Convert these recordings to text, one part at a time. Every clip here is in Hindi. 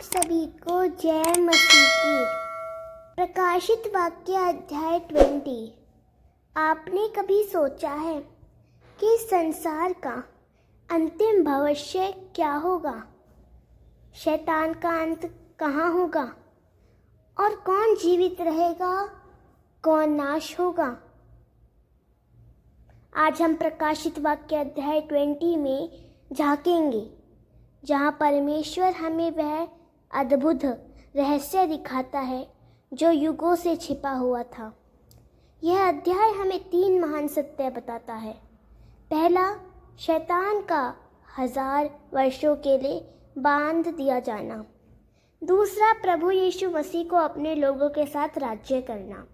सभी को जय मसीह की। प्रकाशित वाक्य अध्याय 20। आपने कभी सोचा है कि संसार का अंतिम भविष्य क्या होगा? शैतान का अंत कहाँ होगा और कौन जीवित रहेगा, कौन नाश होगा? आज हम प्रकाशित वाक्य अध्याय 20 में झांकेंगे, जहाँ परमेश्वर हमें वह अद्भुत रहस्य दिखाता है जो युगों से छिपा हुआ था। यह अध्याय हमें 3 महान सत्य बताता है। पहला, शैतान का 1000 वर्षों के लिए बांध दिया जाना। दूसरा, प्रभु यीशु मसीह को अपने लोगों के साथ राज्य करना।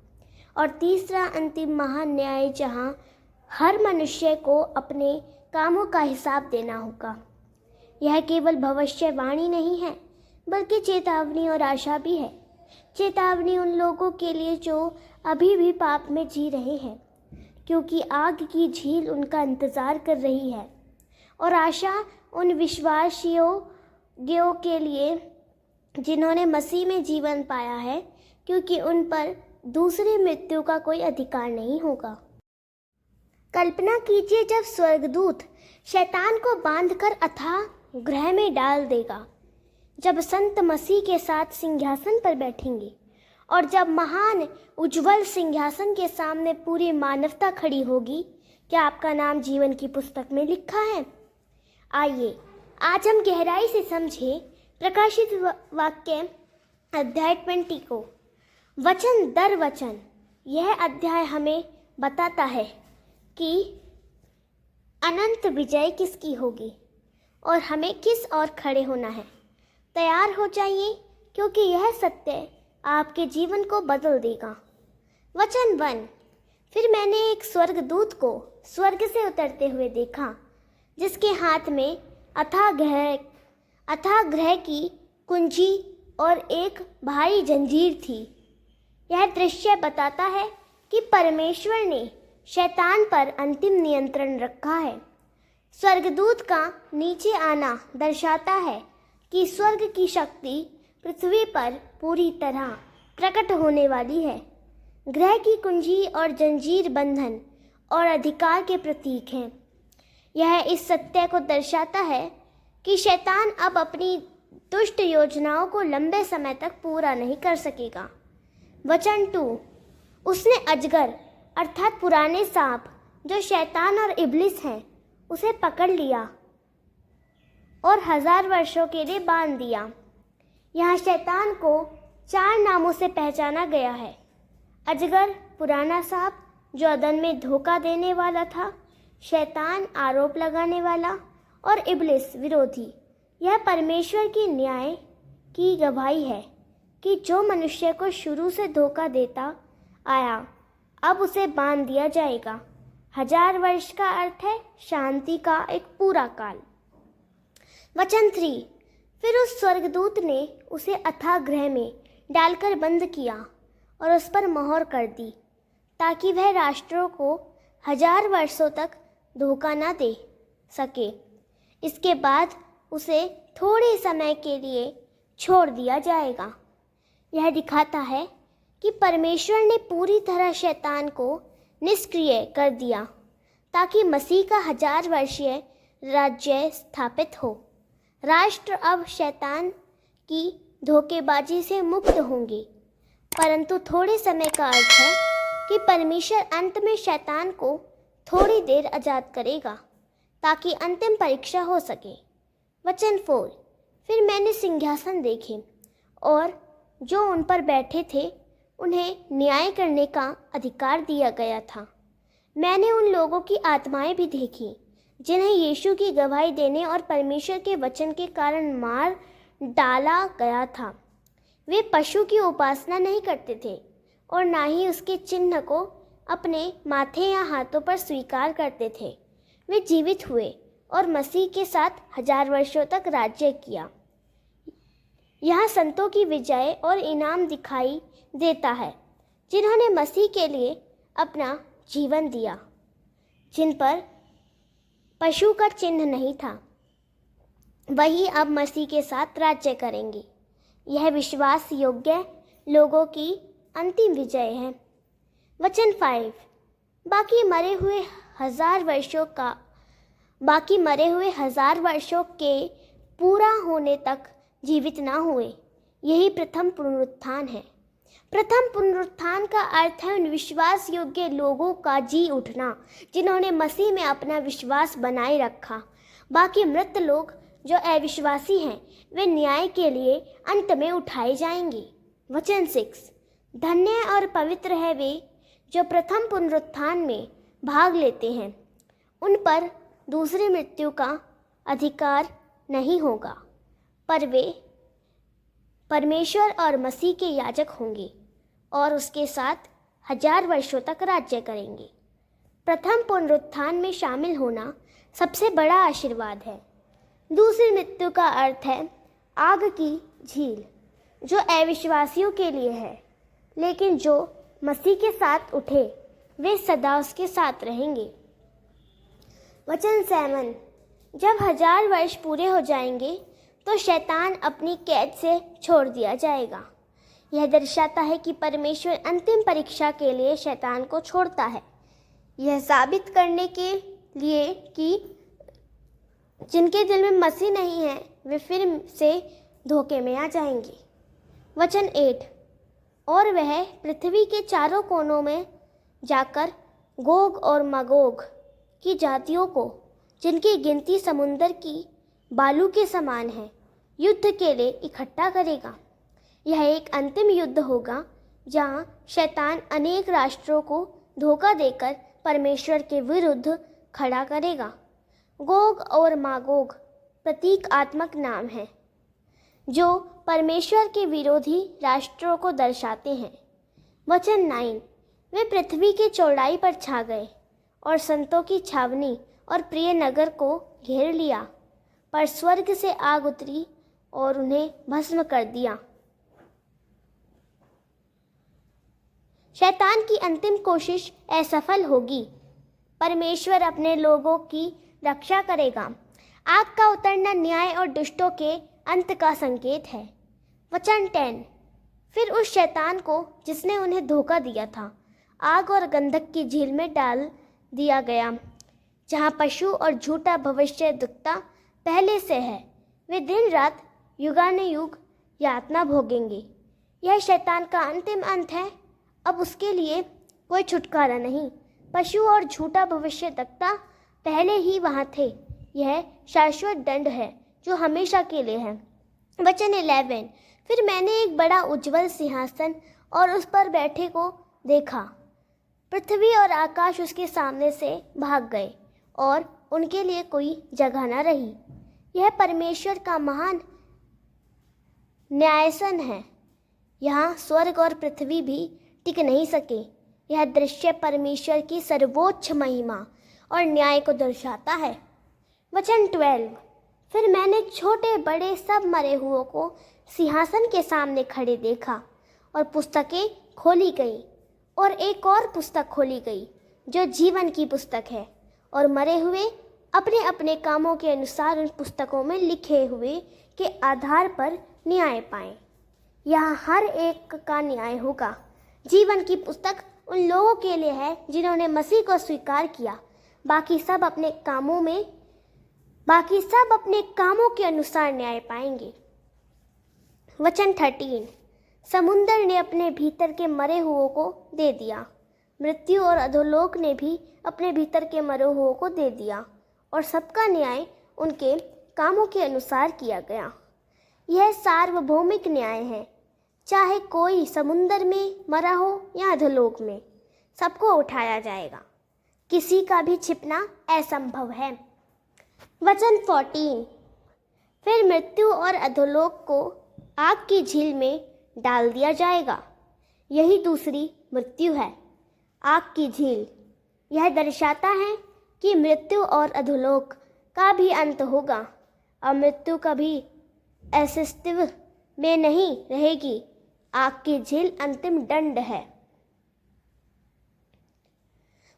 और तीसरा, अंतिम महान न्याय, जहाँ हर मनुष्य को अपने कामों का हिसाब देना होगा। यह केवल भविष्यवाणी नहीं है, बल्कि चेतावनी और आशा भी है। चेतावनी उन लोगों के लिए जो अभी भी पाप में जी रहे हैं, क्योंकि आग की झील उनका इंतज़ार कर रही है। और आशा उन विश्वासियों के लिए जिन्होंने मसीह में जीवन पाया है, क्योंकि उन पर दूसरी मृत्यु का कोई अधिकार नहीं होगा। कल्पना कीजिए जब स्वर्गदूत शैतान को बांधकर अथाह गृह में डाल देगा, जब संत मसीह के साथ सिंहासन पर बैठेंगे और जब महान उज्जवल सिंहासन के सामने पूरी मानवता खड़ी होगी। क्या आपका नाम जीवन की पुस्तक में लिखा है? आइए आज हम गहराई से समझें प्रकाशित वाक्य अध्याय 20 को वचन दर वचन। यह अध्याय हमें बताता है कि अनंत विजय किसकी होगी और हमें किस ओर खड़े होना है। तैयार हो जाइए, क्योंकि यह सत्य आपके जीवन को बदल देगा। वचन 1। फिर मैंने एक स्वर्गदूत को स्वर्ग से उतरते हुए देखा, जिसके हाथ में अथाह गृह की कुंजी और एक भारी जंजीर थी। यह दृश्य बताता है कि परमेश्वर ने शैतान पर अंतिम नियंत्रण रखा है। स्वर्गदूत का नीचे आना दर्शाता है कि स्वर्ग की शक्ति पृथ्वी पर पूरी तरह प्रकट होने वाली है। ग्रह की कुंजी और जंजीर बंधन और अधिकार के प्रतीक हैं। यह इस सत्य को दर्शाता है कि शैतान अब अपनी दुष्ट योजनाओं को लंबे समय तक पूरा नहीं कर सकेगा। वचन 2। उसने अजगर अर्थात पुराने सांप, जो शैतान और इब्लिस हैं, उसे पकड़ लिया और 1000 वर्षों के लिए बांध दिया। यहाँ शैतान को 4 नामों से पहचाना गया है। अजगर पुराना सांप, जो अदन में धोखा देने वाला था, शैतान आरोप लगाने वाला, और इब्लिस विरोधी। यह परमेश्वर की न्याय की गवाही है कि जो मनुष्य को शुरू से धोखा देता आया, अब उसे बांध दिया जाएगा। 1000 वर्ष का अर्थ है शांति का एक पूरा काल। वचन 3। फिर उस स्वर्गदूत ने उसे अथाह गृह में डालकर बंद किया और उस पर मोहर कर दी, ताकि वह राष्ट्रों को 1000 वर्षों तक धोखा न दे सके। इसके बाद उसे थोड़े समय के लिए छोड़ दिया जाएगा। यह दिखाता है कि परमेश्वर ने पूरी तरह शैतान को निष्क्रिय कर दिया, ताकि मसीह का 1000 वर्षीय राज्य स्थापित हो। राष्ट्र अब शैतान की धोखेबाजी से मुक्त होंगे, परंतु थोड़े समय का अर्थ है कि परमेश्वर अंत में शैतान को थोड़ी देर आज़ाद करेगा, ताकि अंतिम परीक्षा हो सके। वचन 4। फिर मैंने सिंहासन देखे और जो उन पर बैठे थे, उन्हें न्याय करने का अधिकार दिया गया था। मैंने उन लोगों की आत्माएं भी देखी, जिन्हें यीशु की गवाही देने और परमेश्वर के वचन के कारण मार डाला गया था। वे पशु की उपासना नहीं करते थे और ना ही उसके चिन्ह को अपने माथे या हाथों पर स्वीकार करते थे। वे जीवित हुए और मसीह के साथ 1000 वर्षों तक राज्य किया। यहाँ संतों की विजय और इनाम दिखाई देता है, जिन्होंने मसीह के लिए अपना जीवन दिया, जिन पर पशु का चिन्ह नहीं था। वही अब मसीह के साथ राज्य करेंगे। यह विश्वास योग्य लोगों की अंतिम विजय है। वचन 5, बाकी मरे हुए हजार वर्षों के पूरा होने तक जीवित ना हुए। यही प्रथम पुनरुत्थान है। प्रथम पुनरुत्थान का अर्थ है उन विश्वास योग्य लोगों का जी उठना जिन्होंने मसीह में अपना विश्वास बनाए रखा। बाकी मृत लोग जो अविश्वासी हैं वे न्याय के लिए अंत में उठाए जाएंगे। वचन 6, धन्य और पवित्र है वे जो प्रथम पुनरुत्थान में भाग लेते हैं। उन पर दूसरी मृत्यु का अधिकार नहीं होगा, पर वे परमेश्वर और मसीह के याजक होंगे और उसके साथ 1000 वर्षों तक राज्य करेंगे। प्रथम पुनरुत्थान में शामिल होना सबसे बड़ा आशीर्वाद है। दूसरी मृत्यु का अर्थ है आग की झील, जो अविश्वासियों के लिए है, लेकिन जो मसीह के साथ उठे वे सदा उसके साथ रहेंगे। वचन 7, जब 1000 वर्ष पूरे हो जाएंगे तो शैतान अपनी कैद से छोड़ दिया जाएगा। यह दर्शाता है कि परमेश्वर अंतिम परीक्षा के लिए शैतान को छोड़ता है, यह साबित करने के लिए कि जिनके दिल में मसीह नहीं है वे फिर से धोखे में आ जाएंगे। वचन 8, और वह पृथ्वी के चारों कोनों में जाकर गोग और मागोग की जातियों को, जिनकी गिनती समुंदर की बालू के समान है, युद्ध के लिए इकट्ठा करेगा। यह एक अंतिम युद्ध होगा जहां शैतान अनेक राष्ट्रों को धोखा देकर परमेश्वर के विरुद्ध खड़ा करेगा। गोग और मागोग प्रतीकात्मक नाम है जो परमेश्वर के विरोधी राष्ट्रों को दर्शाते हैं। वचन 9, वे पृथ्वी की चौड़ाई पर छा गए और संतों की छावनी और प्रिय नगर को घेर लिया, पर स्वर्ग से आग उतरी और उन्हें भस्म कर दिया। शैतान की अंतिम कोशिश असफल होगी। परमेश्वर अपने लोगों की रक्षा करेगा। आग का उतरना न्याय और दुष्टों के अंत का संकेत है। वचन 10, फिर उस शैतान को जिसने उन्हें धोखा दिया था आग और गंधक की झील में डाल दिया गया, जहाँ पशु और झूठा भविष्यद्वक्ता पहले से है। वे दिन रात युगानुयुग यातना भोगेंगे। यह शैतान का अंतिम अंत है। अब उसके लिए कोई छुटकारा नहीं। पशु और झूठा भविष्यद्वक्ता पहले ही वहाँ थे। यह शाश्वत दंड है जो हमेशा के लिए है। वचन 11, फिर मैंने एक बड़ा उज्जवल सिंहासन और उस पर बैठे को देखा। पृथ्वी और आकाश उसके सामने से भाग गए और उनके लिए कोई जगह न रही। यह परमेश्वर का महान न्यायासन है। यहाँ स्वर्ग और पृथ्वी भी टिक नहीं सके। यह दृश्य परमेश्वर की सर्वोच्च महिमा और न्याय को दर्शाता है। वचन 12, फिर मैंने छोटे बड़े सब मरे हुओं को सिंहासन के सामने खड़े देखा और पुस्तकें खोली गई और एक और पुस्तक खोली गई जो जीवन की पुस्तक है, और मरे हुए अपने अपने कामों के अनुसार उन पुस्तकों में लिखे हुए के आधार पर न्याय पाएं। यहाँ हर एक का न्याय होगा। जीवन की पुस्तक उन लोगों के लिए है जिन्होंने मसीह को स्वीकार किया। बाकी सब अपने कामों के अनुसार न्याय पाएंगे। वचन 13, समुंदर ने अपने भीतर के मरे हुओं को दे दिया। मृत्यु और अधोलोक ने भी अपने भीतर के मरे हुओं को दे दिया, और सबका न्याय उनके कामों के अनुसार किया गया। यह सार्वभौमिक न्याय है। चाहे कोई समुंदर में मरा हो या अधोलोक में, सबको उठाया जाएगा। किसी का भी छिपना असंभव है। वचन 14, फिर मृत्यु और अधोलोक को आग की झील में डाल दिया जाएगा। यही दूसरी मृत्यु है, आग की झील। यह दर्शाता है कि मृत्यु और अधोलोक का भी अंत होगा। अब मृत्यु कभी अस्तित्व में नहीं रहेगी। आग की झील अंतिम दंड है।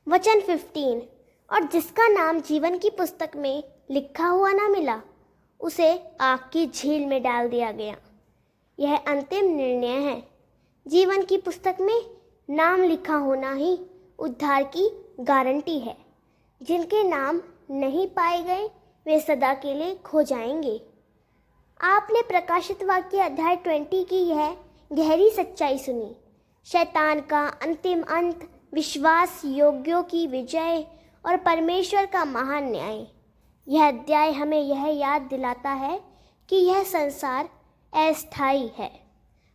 वचन 15, और जिसका नाम जीवन की पुस्तक में लिखा हुआ ना मिला, उसे आग की झील में डाल दिया गया। यह अंतिम निर्णय है। जीवन की पुस्तक में नाम लिखा होना ही उद्धार की गारंटी है। जिनके नाम नहीं पाए गए वे सदा के लिए खो जाएंगे। आपने प्रकाशित वाक्य अध्याय 20 की यह गहरी सच्चाई सुनी। शैतान का अंतिम अंत, विश्वास योग्यों की विजय और परमेश्वर का महान न्याय। यह अध्याय हमें यह याद दिलाता है कि यह संसार अस्थायी है,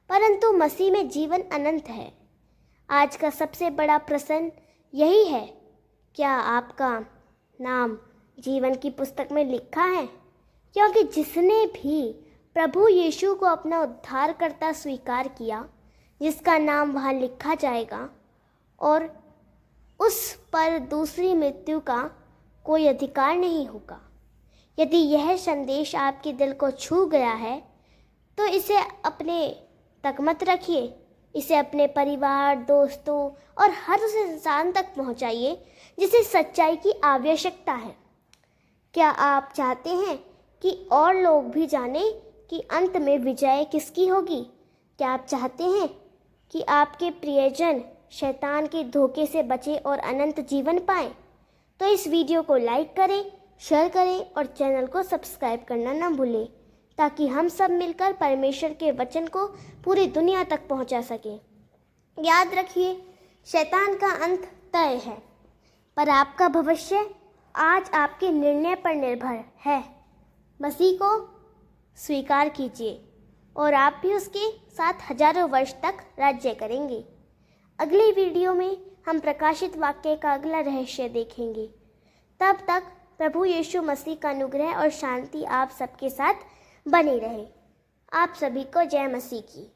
परंतु मसीह में जीवन अनंत है। आज का सबसे बड़ा प्रश्न यही है, क्या आपका नाम जीवन की पुस्तक में लिखा है? क्योंकि जिसने भी प्रभु यीशु को अपना उद्धारकर्ता स्वीकार किया, जिसका नाम वहाँ लिखा जाएगा और उस पर दूसरी मृत्यु का कोई अधिकार नहीं होगा। यदि यह संदेश आपके दिल को छू गया है तो इसे अपने तक मत रखिए। इसे अपने परिवार, दोस्तों और हर उस इंसान तक पहुंचाइए जिसे सच्चाई की आवश्यकता है। क्या आप चाहते हैं कि और लोग भी जानें कि अंत में विजय किसकी होगी? क्या आप चाहते हैं कि आपके प्रियजन शैतान के धोखे से बचे और अनंत जीवन पाएं? तो इस वीडियो को लाइक करें, शेयर करें और चैनल को सब्सक्राइब करना न भूलें, ताकि हम सब मिलकर परमेश्वर के वचन को पूरी दुनिया तक पहुंचा सकें। याद रखिए, शैतान का अंत तय है, पर आपका भविष्य आज आपके निर्णय पर निर्भर है। मसीह को स्वीकार कीजिए और आप भी उसके साथ हजारों वर्ष तक राज्य करेंगे। अगली वीडियो में हम प्रकाशित वाक्य का अगला रहस्य देखेंगे। तब तक प्रभु यीशु मसीह का अनुग्रह और शांति आप सबके साथ बनी रहे। आप सभी को जय मसीह की।